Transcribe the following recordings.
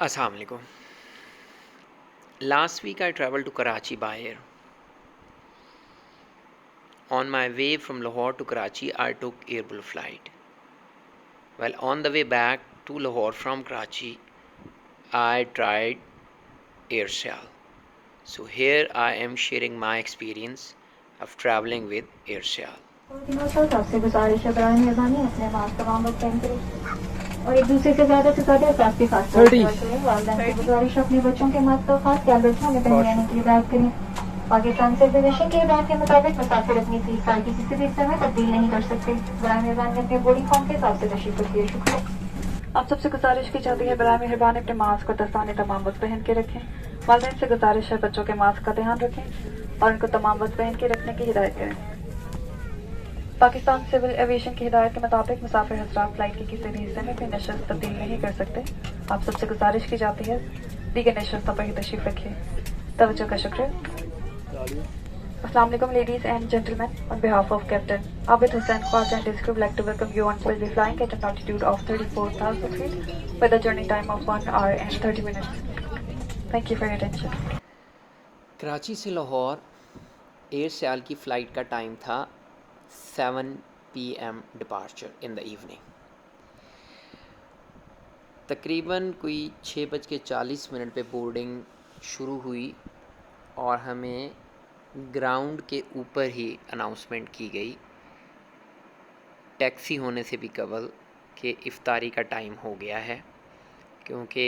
Assalamu alaikum. Last week I traveled to Karachi by air. On my way from Lahore to Karachi, I took Air Blue flight. While on the way back to Lahore from Karachi, I tried Air Sial. So here I am sharing my experience of traveling with Air Sial. आपसे गुजारिश है बराए मेहरबानी अपने mask तमाम वक्त पहन करें और एक दूसरे से ज़्यादा एहतियात के साथ करें। वालिदैन से गुजारिश अपने बच्चों के मास्क का खास ख्याल रखें, उन्हें पहनाने की हिदायत करें। पाकिस्तान से रिजर्वेशन के हिदायत के मुताबिक मुसाफिर अपनी सीट साल किसी से भी इस समय तब्दील नहीं कर सकते। बराए मेहरबानी अपने बोर्डिंग फॉर्म के हिसाब से तशरीफ रखिए। शुक्रिया। आप सबसे गुजारिश की जाती है बराए मेहरबानी अपने मास्क और दस्ताने तमाम वक्त पहन के रखें। वालिदैन से गुजारिश है बच्चों के मास्क का ध्यान रखें और उनको तमाम वक्त पहन के रखने की हिदायत करें। पाकिस्तान सिविल एविएशन की हिदायत के मुताबिक मुसाफिर हज़रात फ्लाइट के किसी भी हिस्से में अपनी नशस्त तब्दील नहीं कर सकते। आप सबसे गुजारिश की जाती है दीगर नशस्तों पर ही तशरीफ रखिए। तवज्जो का शुक्रिया। अस्सलाम वालेकुम ladies and gentlemen, on behalf of Captain Abid Hussain Khwaja and his crew, would like to welcome you on will be flying at an altitude of 34,000 feet with a journey time of 1 hour and 30 minutes. Thank you for your attention. Karachi से Lahore air सियाल की flight का time था 7 PM departure in the evening. तकरीबन कोई 6:40 पे boarding शुरू हुई और हमें ग्राउंड के ऊपर ही अनाउंसमेंट की गई टैक्सी होने से भी कबल कि इफ्तारी का टाइम हो गया है, क्योंकि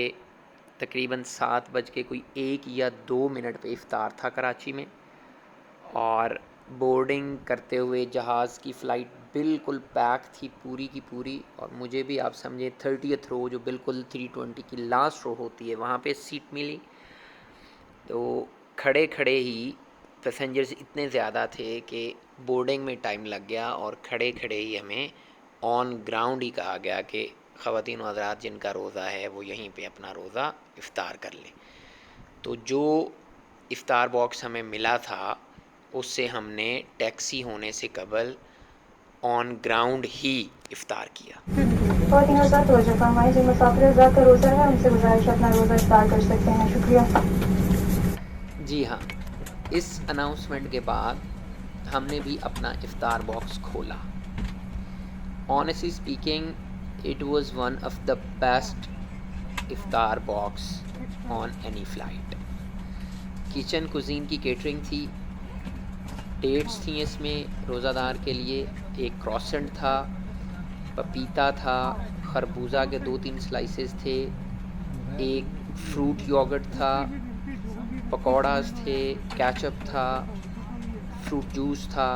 तकरीबन 7:01 पे इफ्तार था कराची में और बोर्डिंग करते हुए जहाज़ की फ़्लाइट बिल्कुल पैक थी पूरी की पूरी। और मुझे भी आप समझे 30th रो जो बिल्कुल 320 की लास्ट रो होती है वहाँ पे सीट मिली। तो खड़े खड़े ही पैसेंजर्स इतने ज़्यादा थे कि बोर्डिंग में टाइम लग गया और खड़े खड़े ही हमें ऑन ग्राउंड ही कहा गया कि ख़वातीन व हज़रात जिनका रोज़ा है वो यहीं पे अपना रोज़ा इफ़्तार कर लें। तो जो इफ़्तार बॉक्स हमें मिला था उससे हमने टैक्सी होने से कबल ऑन ग्राउंड ही इफ़्तार किया। बहुत ही साथ रोज़ा फरमाएं, जो मुसाफिर हज़रात का रोज़ा है उनसे गुजारिश अपना रोज़ा इफ्तार कर सकते हैं। शुक्रिया। जी हाँ, इस अनाउंसमेंट के बाद हमने भी अपना इफ़्तार बॉक्स खोला। Honestly speaking it was one of the best iftar box on any flight. Kitchen cuisine की केटरिंग थी, डेट्स थी इसमें रोज़ादार के लिए, एक क्रॉसेंट था, पपीता था, खरबूजा के 2-3 स्लाइसेस थे, एक फ्रूट योगर्ट था, पकौड़ास थे, केचप था, फ्रूट जूस था।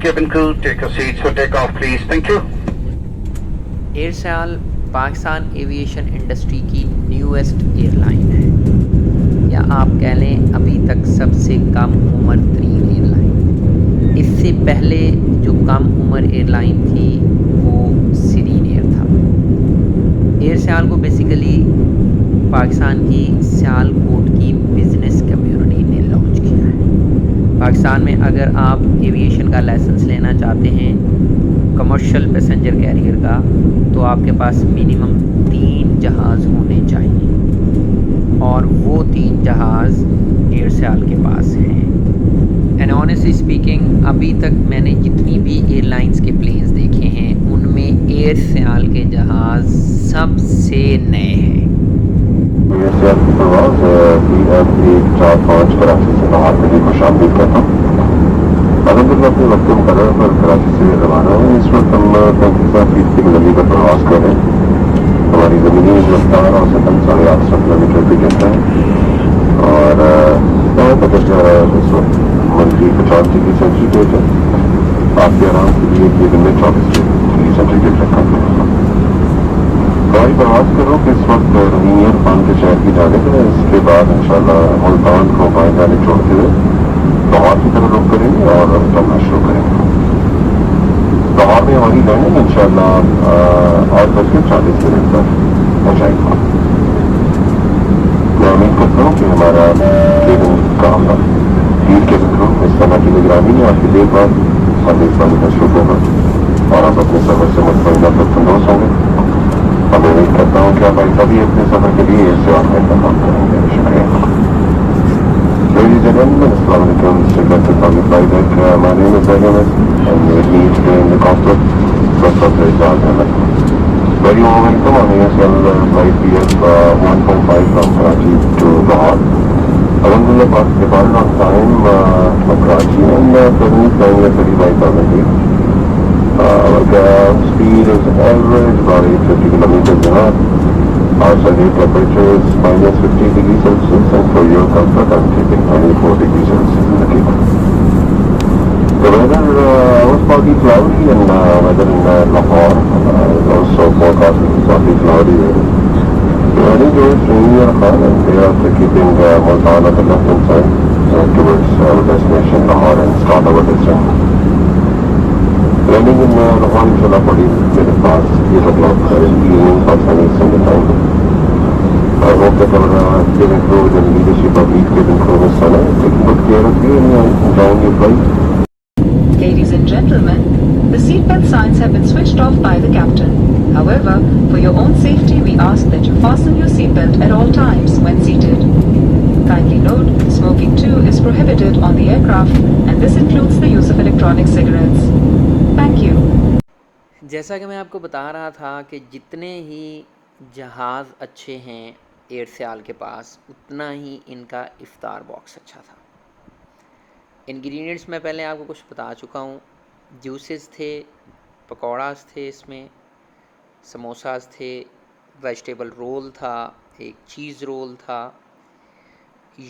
Cabin crew, take your seats for takeoff, please. Thank you. Air Sial Pakistan aviation industry की न्यूएस्ट एयरलाइन है, या आप कह लें अभी तक सबसे कम उम्र तरीन एयरलाइन। इससे पहले जो कम उम्र एयरलाइन थी वो सिरीन एयर था। एयर सियाल को बेसिकली पाकिस्तान की सियालकोट की बिज़नेस कम्युनिटी ने लॉन्च किया है। पाकिस्तान में अगर आप एविएशन का लाइसेंस लेना चाहते हैं कमर्शियल पैसेंजर कैरियर का, तो आपके पास मिनिमम 3 जहाज़ होने चाहिए और वो 3 जहाज़ एयर सियाल के पास हैं। एंड ऑनेस्टली स्पीकिंग अभी तक मैंने जितनी भी एयरलाइंस के प्लेन्स देखे हैं उनमें एयर सियाल के जहाज़ सबसे नए हैं। एयर सियाल की परवाज़ PM 145 कराची से बाहर में खुशामदीद करता हूँ। अलहमदुलिल्लाह अपने वक्त मुकर्रर पर कराची से रवाना हुए। इस वक्त हम 35 फीट की बुलंदी पर प्रवास कर रहे हैं। हमारी ज़मीनी रफ्तार औसतन 850 किलोमीटर फी कहता है और हवा का दर्जा इस वक्त -50 डिग्री सेंटीग्रेड है। आपके आराम के लिए ये दिन में 24 डिग्री सेंटीग्रेड रखा है। हवाई प्रवास करो कि इस वक्त रमीनियर पान के शहर की जाने है। इसके बाद इंशाल्लाह मुल्तान को बाएं जाने छोड़ते हुए लाहौर की तरफ रुख करेंगे और चलना शुरू करेंगे। लाहौर में हमारी लैंडिंग इंशाल्लाह 8:40 मिनट पर हो जाएगी। मैं उम्मीद करता हूँ कि हमारा केबिन काम लीड केबिन क्रू इस समय की निगरानी में आपकी देर बाद और देखभाल का शुरू होगा और आप अपने सफर से मुतमईन और तंदुरुस्त होंगे। अब उम्मीद करता हूँ कि आप ऐसा भी अपने सफर के लिए इससे आप इंतजाम करेंगे. शुक्रिया. Ladies and gentlemen, Assalamu alaikum. This is Dr. Fazil Faizek. My name is Zainab and with me today in the cockpit, Professor Ijaz Ahmed. Very warm welcome on ASL flight PF 1.5 from Karachi to Lahore. Alhamdulillah, Pak departed on time from Karachi and currently flying at 35,000 feet. Our ground speed is average about 850 kilometers an hour. Our Sunday temperature is minus 50 degrees Celsius and for your comfort I'm keeping 24 degrees Celsius in the cabin. The weather was partly cloudy and weather in Lahore is also forecasted partly cloudy. The running towards Rainier Khan and they are also keeping Multan at the left hand side towards our destination Lahore and start our descent. Landing in Lahore inshallah 40 minutes past 8 o'clock in the evening Pakistani Standard Time. I hope that our cabin crew with the leadership of each cabin crew this summer is taking good care of you and enjoying your flight. Ladies and gentlemen, the seatbelt signs have been switched off by the captain. However, for your own safety, we ask that you fasten your seatbelt at all times when seated. Kindly note, smoking too is prohibited on the aircraft and this includes the use of electronic cigarettes. Thank you. जैसा कि मैं आपको बता रहा था कि जितने ही जहाज़ अच्छे हैं एयरसेल के पास उतना ही इनका इफ्तार बॉक्स अच्छा था. इंग्रेडिएंट्स मैं पहले आपको कुछ बता चुका हूँ. जूसेस थे, पकौड़ास थे, इसमें समोसास थे, वेजिटेबल रोल था, एक चीज़ रोल था,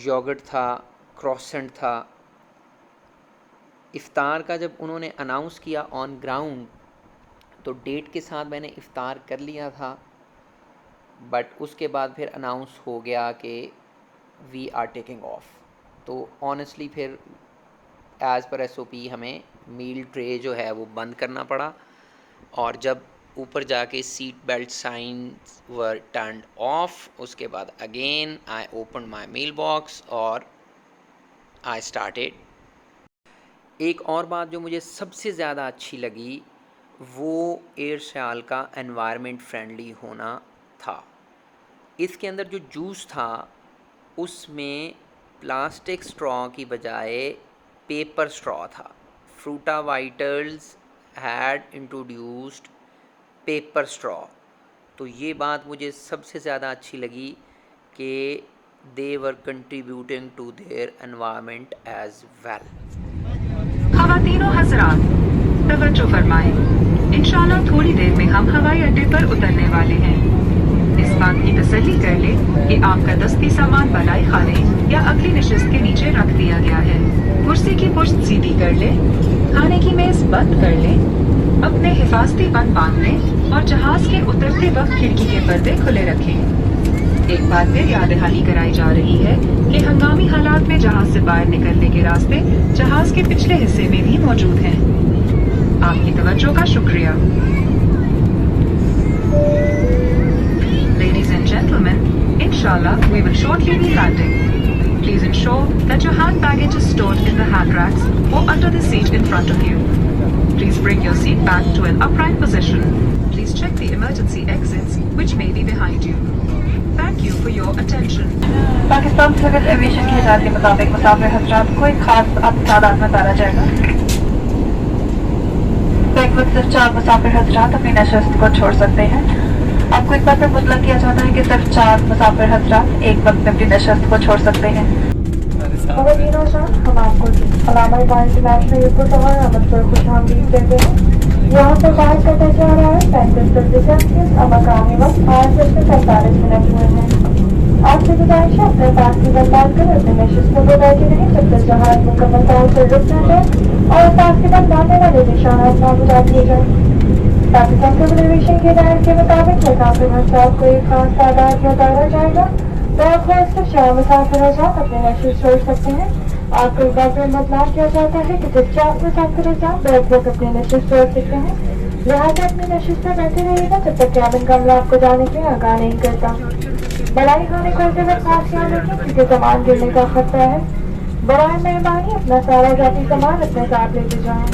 योगर्ट था, क्रॉसेंट था. इफ्तार का जब उन्होंने अनाउंस किया ऑन ग्राउंड तो डेट के साथ मैंने इफ्तार कर लिया था, बट उसके बाद फिर अनाउंस हो गया कि वी आर टेकिंग ऑफ. तो ऑनेस्टली फिर एज़ पर SOP हमें मील ट्रे जो है वो बंद करना पड़ा. और जब ऊपर जाके seat belt signs were turned off, उसके बाद again I open my meal box और आई स्टार्टेड. एक और बात जो मुझे सबसे ज़्यादा अच्छी लगी वो एयरसेल का एनवायरनमेंट फ्रेंडली होना था. इसके अंदर जो जूस था उसमें प्लास्टिक स्ट्रॉ की बजाय पेपर स्ट्रॉ था. Fruita Vitals had introduced paper straw. तो ये बात मुझे सबसे ज़्यादा अच्छी लगी कि they were contributing to their environment as well. ख़वातीनो हज़रात, तवज्जो फरमाएं. इंशाल्लाह थोड़ी देर में हम हवाई अड्डे पर उतरने वाले हैं. इस बात की तसल्ली कर लें कि आपका दस्ती सामान बलाई खाने या अगली नशिस्त के नीचे रख दिया गया है. कुर्सी की पुश्त सीधी कर लें, खाने की मेज़ बंद कर लें, अपने हिफाजती बंद बांध लें और जहाज़ के उतरते वक्त खिड़की के पर्दे खुले रखें. एक बार फिर याद दहानी कराई जा रही है कि हंगामी हालात में जहाज से बाहर निकलने के रास्ते जहाज के पिछले हिस्से में भी मौजूद हैं. आपकी तवज्जो का शुक्रिया. Ladies and gentlemen, inshallah we will shortly be landing. Please ensure that your hand baggage is stored in the hand racks or under the seat in front of you. Please bring your seat back to an upright position. Please check the emergency exits which may be behind you. Thank you for your attention. Pakistan civil aviation की हिदायत के मुताबिक मुसाफिर हज़रात को एक खास तादाद में उतारा जाएगा. तो एक वक्त सिर्फ 4 मुसाफिर हज़रात अपनी नशिस्त को छोड़ सकते हैं. आपको एक बार फिर मुतलक किया जाता है कि सिर्फ 4 मुसाफिर हज़रात एक वक्त में अपनी नशिस्त को छोड़ सकते हैं. हम आपको अलामा इकबाल इंटरनेशनल एयरपोर्ट और अहमद पर खुशामदीद कहते हैं. यहाँ से बाहर कटा जा रहा है 35 डिग्री सेल्सियस और मकामी वक्त 8:47 हुए हैं. आपसे गुजारिश है अपने पास की बर्बाद कर अपने नशिस्तों को बैठे रहें जब तक जहाज मुकम्मल तौर पर रुक न जाए और पास के बाद लाने वाले निशानात नामुराद किए जाए. पाकिस्तान सिविल एविएशन की हिदायत के मुताबिक मुसाफिर हज़रात को एक खास तादाद में उतारा जाएगा. तो आपको सिर्फ 4 मुसाफिर हज़रात अपने नशिस्त छोड़ सकते हैं. आपको एक बार फिर मतला किया जाता है कि सिर्फ 4 मुसाफिर हज़रात बैठ वक्त अपने नशिस्त छोड़ सकते हैं. लिहाजा अपनी नशिस्त में बैठे रहिएगा जब तक कैबिन कमरा आपको जाने के लिए आगाह नहीं करता. बड़ाई खाने खोलते वक्त खास ख्याल रखें क्योंकि सामान गिरने का खतरा है. बराए मेहरबानी अपना सारा जाती सामान अपने साथ लेते जाएं.